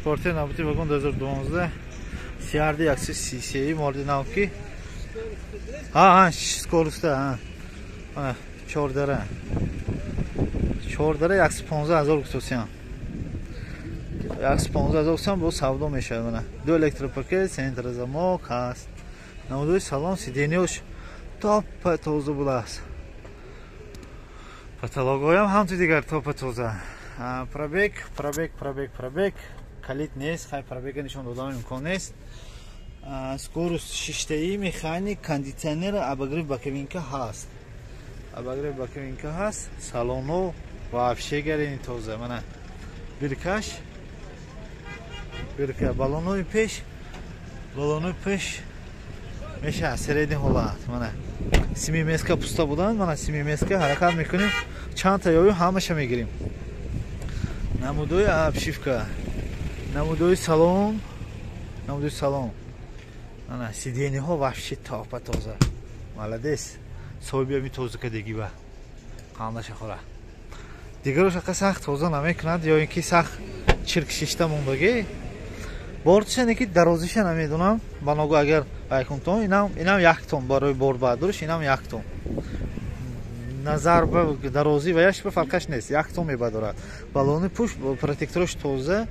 Спорте набути вагон 2012 CRD 130 морди навки. Скоростта. 4 дара 150,000 гусосиям. 150,000 сам бо савдо мешавад мана. 2 электропакет, центр замок ҳаст. Намудои салон сиденёш топа тоза будааст. Потологоям ҳамчун дигар топа тоза. Пробег. Калид нест, хай пробега нишон додам имкон нест. Скорост 6таи механик, кондитсионер, обогрев боковинка ҳаст. Салоно вообще гарини тоза мана. Бирка, баллонои пеш меша средни ҳолат мана. Семиместка пуста будан, мана семиместка ҳаракат мекунем. Чанд та ёю ҳамаша мегирем. Намудои обшивка, намудои салон. Мана сиденьҳо вообще топа тоза. Молодец. Соҳиби ами тозакадагӣ ба қандаша хора. Дигарош ақа сахт тоза намекунад ё ин ки сахт чирк шишта мондаги. Бортишане ки дарозиша намедонам. Баногу агар айкунтон инам 1 тон барои борд бардориш, инам 1 тон. Назар ба дарози ва яш ба фарқаш нест. 1 тон мебадорад. Балони пуш протекторош тоза,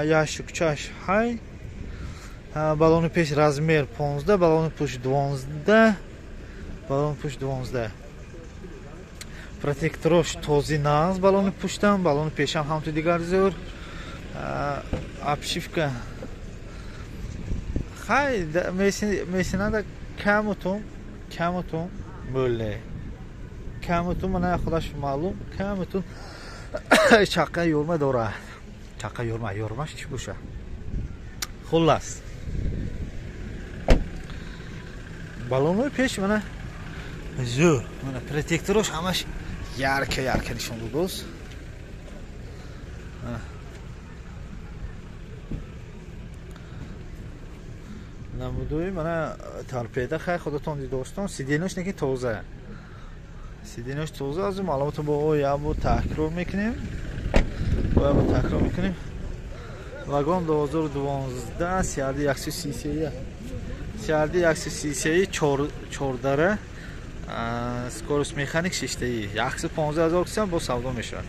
яшукчаш ҳай. Балони пеш размер 15, балони пуш 12. Протекторош този наст, балони пуштам, балони пешам ҳамчун дигар зур. Обшивка хай месинада камутун мӯле. Камутун мана худаш маълум, камутун чақqa ёрма дорад. Чақqa ёрмаш чӣ боша? Хуллас. Балонои пеш мана зур, мана протекторош ҳамаш ярка нишон додост. Намудои мана торпеда хай худатон дидостон, сиденёш неки тоза. Сиденёш тоза аз маълумота бо ябо такрор мекунем. Вагон 2012 CRD 130 4 дара. Скорост механик 6таи 115,000 бо савдо мешавад.